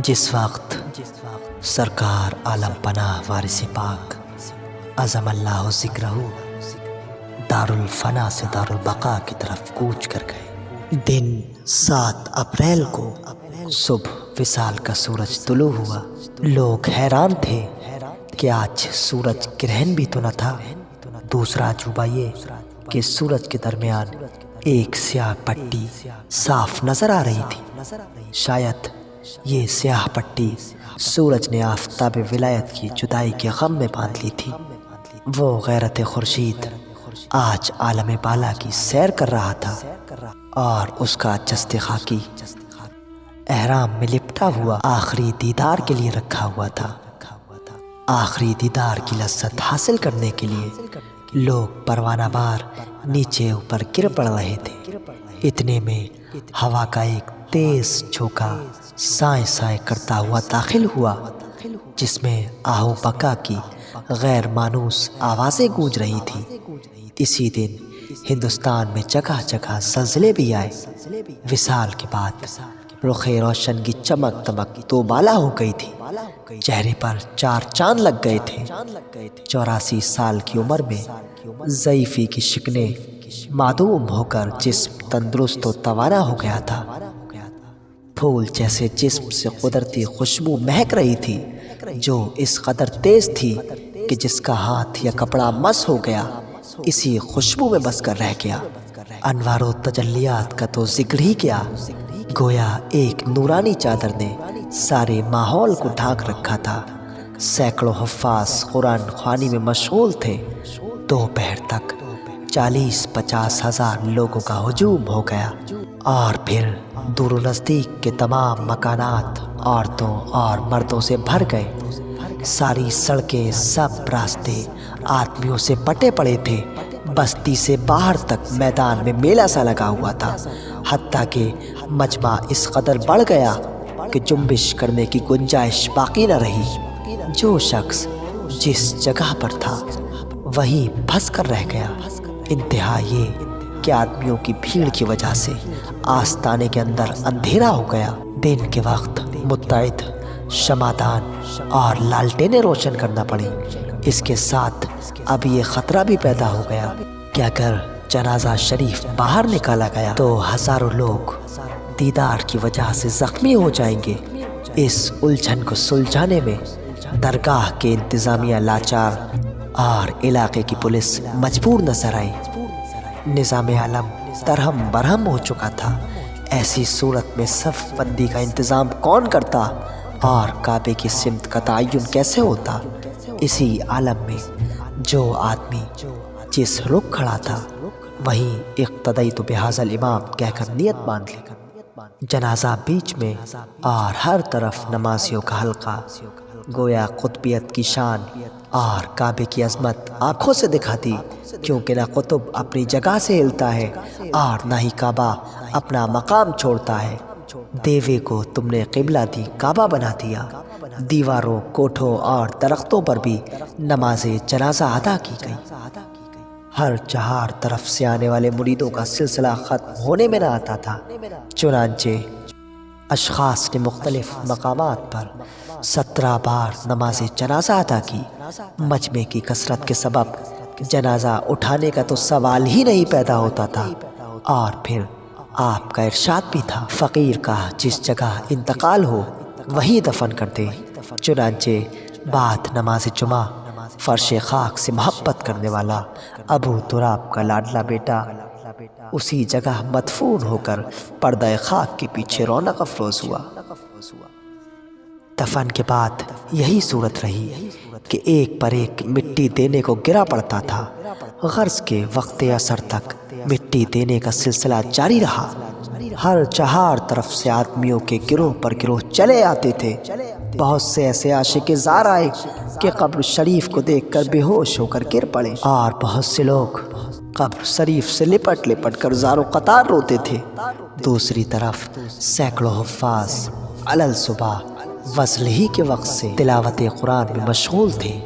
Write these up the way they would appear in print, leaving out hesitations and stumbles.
جس وقت سرکار عالم پناہ وارث پاک عظم اللہ ذکرہ دارالفنا سے دارالبقا کی طرف کوچ کر گئے، دن 7 اپریل کو صبح وصال کا سورج طلوع ہوا۔ لوگ حیران تھے کہ آج سورج گرہن بھی تو نہ تھا۔ دوسرا عجوبہ یہ کہ سورج کے درمیان ایک سیاہ پٹی صاف نظر آ رہی تھی۔ شاید یہ سیاہ پٹی سورج نے آفتاب ولایت کی جدائی کے غم میں باندھ لی تھی۔ وہ غیرت خورشید آج عالم بالا کی سیر کر رہا تھا اور اس کا جسد خاکی احرام میں لپٹا ہوا آخری دیدار کے لیے رکھا ہوا تھا۔ آخری دیدار کی لذت حاصل کرنے کے لیے لوگ پروانہ وار نیچے اوپر گر پڑ رہے تھے۔ اتنے میں ہوا کا ایک تیز جھونکا سائیں سائیں کرتا ہوا داخل ہوا، جس میں آہو بکا کی غیر مانوس آوازیں گونج رہی تھی۔ اسی دن ہندوستان میں جگہ جگہ زلزلے بھی آئے۔ وصال کے بعد رخ روشن کی چمک دمک تو بالا ہو گئی تھی، چہرے پر 4 چاند لگ گئے تھے۔ 84 سال کی عمر میں ضعیفی کی شکنیں معدوم ہو کر جسم تندرست و توانا ہو گیا تھا۔ پھول جیسے جسم سے قدرتی خوشبو مہک رہی تھی، جو اس قدر تیز تھی کہ جس کا ہاتھ یا کپڑا مس ہو گیا اسی خوشبو میں بس کر رہ گیا۔ انوار و تجلیات کا تو ذکر ہی کیا، گویا ایک نورانی چادر نے سارے ماحول کو ڈھانک رکھا تھا۔ سینکڑوں حفاظ قرآن خوانی میں مشغول تھے۔ دوپہر تک 40-50 ہزار لوگوں کا ہجوم ہو گیا، اور پھر دور و نزدیک کے تمام مکانات عورتوں اور مردوں سے بھر گئے۔ ساری سڑکیں، سب راستے آدمیوں سے پٹے پڑے تھے۔ بستی سے باہر تک میدان میں میلہ سا لگا ہوا تھا، حتیٰ کہ مجمع اس قدر بڑھ گیا کہ جنبش کرنے کی گنجائش باقی نہ رہی۔ جو شخص جس جگہ پر تھا وہیں پھنس کر رہ گیا۔ انتہا یہ کہ آدمیوں کی بھیڑ کی وجہ سے آستانے کے اندر اندھیرا ہو گیا۔ دن کے وقت متعدد شمعدان اور لالٹینیں روشن کرنا پڑی۔ اس کے ساتھ اب یہ خطرہ بھی پیدا ہو گیا کہ اگر جنازہ شریف باہر نکالا گیا تو ہزاروں لوگ دیدار کی وجہ سے زخمی ہو جائیں گے۔ اس الجھن کو سلجھانے میں درگاہ کے انتظامیہ لاچار اور علاقے کی پولیس مجبور نظر آئی۔ نظام عالم درہم برہم ہو چکا تھا۔ ایسی صورت میں صف بندی کا انتظام کون کرتا اور کعبے کی سمت کا تعین کیسے ہوتا؟ اسی عالم میں جو آدمی جس رخ کھڑا تھا وہیں اقتدیت بہذا الامام کہہ کر نیت باندھ لی۔ جنازہ بیچ میں اور ہر طرف نمازیوں کا حلقہ، گویا قطبیت کی شان اور کعبے کی عظمت آنکھوں سے دکھاتی، کیونکہ نہ قطب اپنی جگہ سے ہلتا ہے اور نہ ہی کعبہ اپنا مقام چھوڑتا ہے۔ دیوے کو تم نے قبلہ دی کعبہ بنا دیا۔ دیواروں، کوٹھوں اور درختوں پر بھی نماز جنازہ ادا کی گئی۔ ہر 4 طرف سے آنے والے مریدوں کا سلسلہ ختم ہونے میں نہ آتا تھا، چنانچہ اشخاص نے مختلف مقامات پر 17 بار نماز جنازہ ادا کی۔ مجمع کی کثرت کے سبب جنازہ اٹھانے کا تو سوال ہی نہیں پیدا ہوتا تھا، اور پھر آپ کا ارشاد بھی تھا، فقیر کا جس جگہ انتقال ہو وہیں دفن کر دے۔ چنانچہ بعد نماز جمعہ فرش خاک سے محبت کرنے والا ابو تراب کا لاڈلا بیٹا اسی جگہ مدفون ہو کر پردہ خاک کے پیچھے رونق افروز ہوا۔ دفن کے بعد یہی صورت رہی کہ ایک پر ایک مٹی دینے کو گرا پڑتا تھا۔ غرض کے وقت اثر تک مٹی دینے کا سلسلہ جاری رہا۔ ہر 4 طرف سے آدمیوں کے گروہ پر گروہ چلے آتے تھے۔ بہت سے ایسے عاشق زار آئے کہ قبر شریف کو دیکھ کر بے ہوش ہو کر گر پڑے، اور بہت سے لوگ قبر شریف سے لپٹ لپٹ کر زار و قطار روتے تھے۔ دوسری طرف سینکڑوں حفاظ علل صبح وصل ہی کے وقت سے تلاوت قرآن میں مشغول تھے۔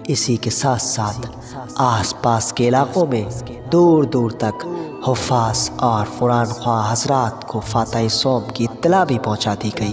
اسی کے ساتھ ساتھ آس پاس کے علاقوں میں دور دور تک حفاظ اور قرآن خواہ حضرات کو فاتح صوم کی اطلاع بھی پہنچا دی گئی۔